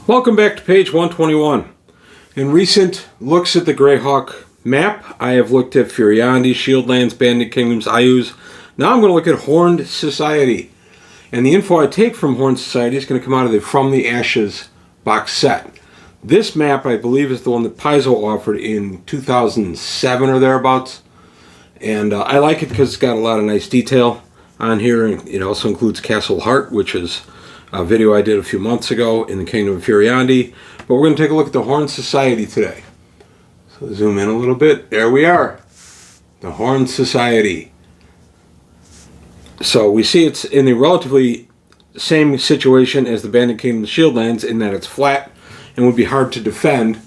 Welcome back to page 121. In recent looks at the Greyhawk map, I have looked at Furiandi, Shieldlands, Bandit Kingdoms, Ayus. Now I'm going to look at Horned Society. And the info I take from Horned Society is going to come out of the From the Ashes box set. This map, I believe, is the one that Paizo offered in 2007 or thereabouts. And I like it because it's got a lot of nice detail on here. It also includes Castle Heart, which is a video I did a few months ago in the Kingdom of Furiandi. But we're going to take a look at the Horned Society today. So zoom in a little bit. There we are. The Horned Society. So we see it's in the relatively same situation as the Bandit Kingdom Shieldlands in that it's flat and would be hard to defend.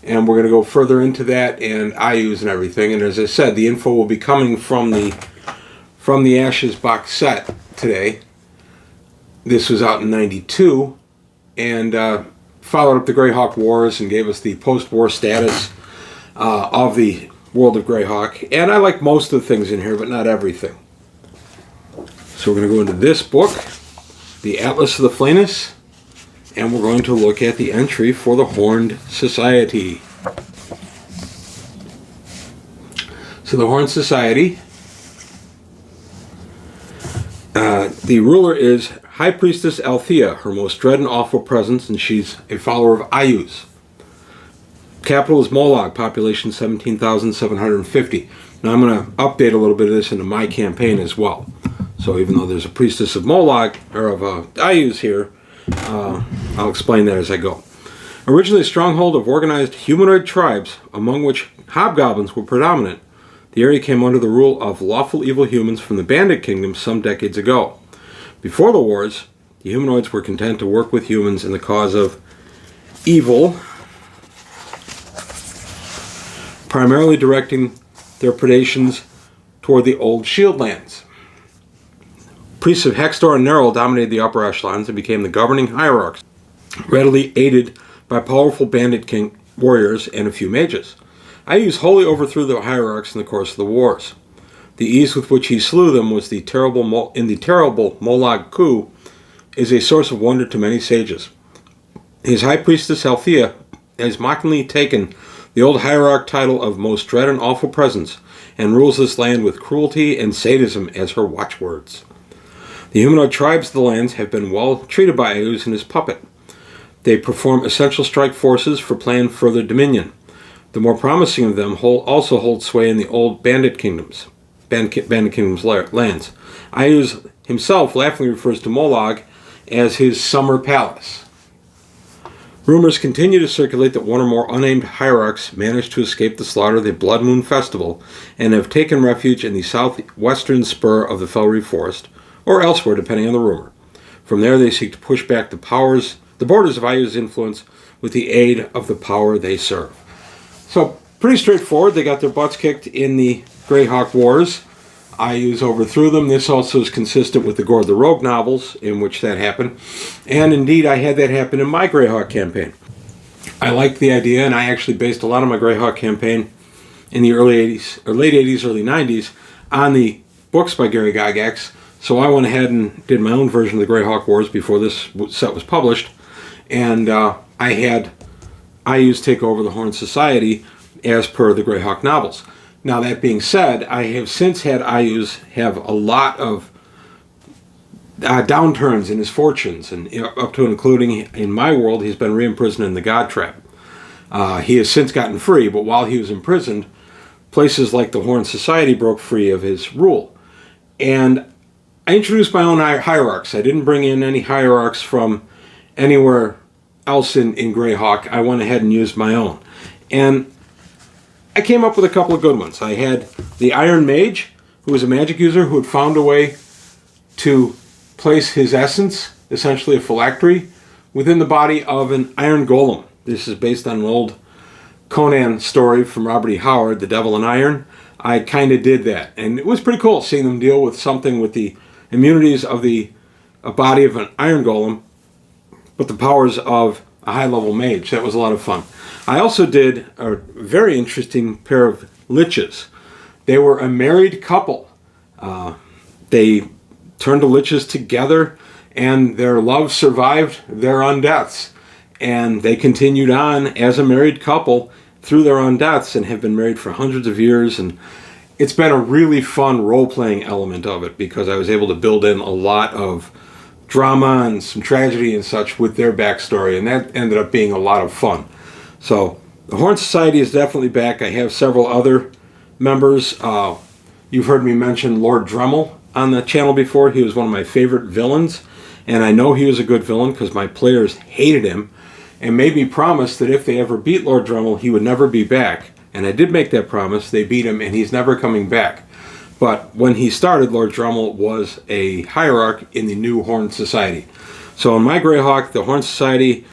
And we're going to go further into that and Ayus and everything. And as I said, the info will be coming from the Ashes box set today. This was out in 92 and followed up the Greyhawk Wars and gave us the post-war status of the world of Greyhawk. And I like most of the things in here, but not everything. So we're going to go into this book, the Atlas of the Flanus, and we're going to look at the entry for the Horned Society. So the Horned Society, the ruler is High Priestess Althea, her most dread and awful presence, and she's a follower of Ayus. Capital is Molag, population 17,750. Now I'm going to update a little bit of this into my campaign as well. So even though there's a priestess of Molag, or of Ayus here, I'll explain that as I go. Originally a stronghold of organized humanoid tribes, among which hobgoblins were predominant, the area came under the rule of lawful evil humans from the Bandit Kingdom some decades ago. Before the wars, the humanoids were content to work with humans in the cause of evil, primarily directing their predations toward the old Shieldlands. Priests of Hextor and Nerl dominated the upper echelons and became the governing hierarchs, readily aided by powerful bandit king warriors and a few mages. Ayus wholly overthrew the hierarchs in the course of the wars. The ease with which he slew them was the terrible Molag coup is a source of wonder to many sages. His high priestess Althea has mockingly taken the old hierarch title of most dread and awful presence and rules this land with cruelty and sadism as her watchwords. The humanoid tribes of the lands have been well treated by Ayus and his puppet. They perform essential strike forces for planned further dominion. The more promising of them also hold sway in the old Bandit Kingdom's lands. Ayus himself laughingly refers to Molag as his summer palace. Rumors continue to circulate that one or more unnamed hierarchs managed to escape the slaughter of the Blood Moon Festival and have taken refuge in the southwestern spur of the Felry Forest, or elsewhere depending on the rumor. From there they seek to push back the borders of Ayus' influence with the aid of the power they serve. So pretty straightforward. They got their butts kicked in the Greyhawk Wars. Ayus overthrew them. This also is consistent with the Gore the Rogue novels in which that happened. And indeed, I had that happen in my Greyhawk campaign. I liked the idea, and I actually based a lot of my Greyhawk campaign in the early 80s, or late 80s, early 90s, on the books by Gary Gygax. So I went ahead and did my own version of the Greyhawk Wars before this set was published. And I had Ayus take over the Horned Society as per the Greyhawk novels. Now that being said, I have since had Ayus have a lot of downturns in his fortunes, and up to and including in my world, he's been re-imprisoned in the God Trap. He has since gotten free, but while he was imprisoned, places like the Horned Society broke free of his rule. And I introduced my own hierarchs. I didn't bring in any hierarchs from anywhere else in Greyhawk. I went ahead and used my own. And I came up with a couple of good ones. I had the Iron Mage, who was a magic user who had found a way to place his essence, essentially a phylactery, within the body of an iron golem. This is based on an old Conan story from Robert E. Howard, The Devil in Iron. I kind of did that, and it was pretty cool seeing them deal with something with the immunities of a body of an iron golem, but the powers of a high-level mage. That was a lot of fun. I also did a very interesting pair of liches. They were a married couple. They turned to liches together, and their love survived their undeaths. And they continued on as a married couple through their own deaths and have been married for hundreds of years. And it's been a really fun role-playing element of it because I was able to build in a lot of drama and some tragedy and such with their backstory, and that ended up being a lot of fun. So the Horn Society is definitely back. I have several other members. You've heard me mention Lord Dremel on the channel before. He was one of my favorite villains, and I know he was a good villain because my players hated him and made me promise that if they ever beat Lord Dremel, he would never be back. And I did make that promise. They beat him, and he's never coming back. But when he started, Lord Dremel was a hierarch in the new Horn Society. So in my Greyhawk, the Horn Society,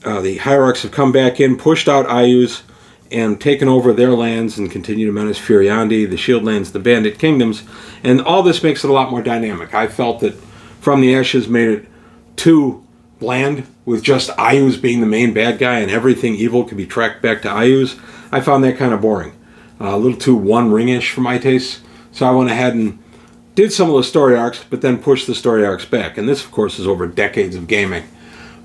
the hierarchs have come back in, pushed out Ayus, and taken over their lands and continue to menace Furiandi, the Shieldlands, the Bandit Kingdoms. And all this makes it a lot more dynamic. I felt that From the Ashes made it too bland, with just Ayus being the main bad guy and everything evil could be tracked back to Ayus. I found that kind of boring. A little too one-ring-ish for my taste. So I went ahead and did some of the story arcs, but then pushed the story arcs back. And this, of course, is over decades of gaming.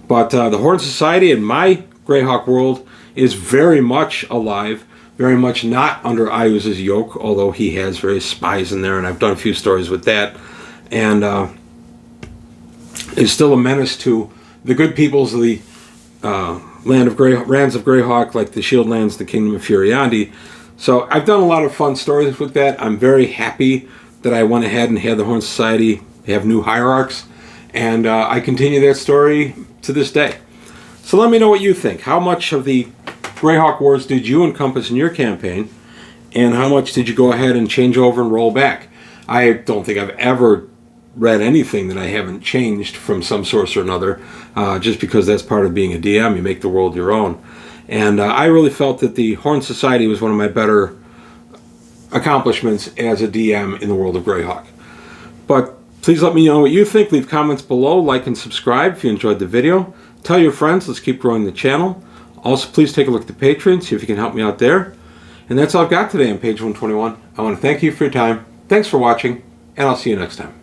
But the Horn Society in my Greyhawk world is very much alive, very much not under Ayus' yoke, although he has various spies in there, and I've done a few stories with that. And is still a menace to the good peoples of the lands of Greyhawk, like the Shieldlands, the Kingdom of Furiandi. So I've done a lot of fun stories with that. I'm very happy that I went ahead and had the Horn Society have new hierarchs, and I continue that story to this day. So let me know what you think. How much of the Greyhawk Wars did you encompass in your campaign, and how much did you go ahead and change over and roll back? I don't think I've ever read anything that I haven't changed from some source or another, just because that's part of being a DM. You make the world your own. And I really felt that the Horn Society was one of my better accomplishments as a DM in the world of Greyhawk. But please let me know what you think. Leave comments below, like and subscribe if you enjoyed the video. Tell your friends, let's keep growing the channel. Also, please take a look at the Patreon, see if you can help me out there. And that's all I've got today on page 121. I want to thank you for your time. Thanks for watching, and I'll see you next time.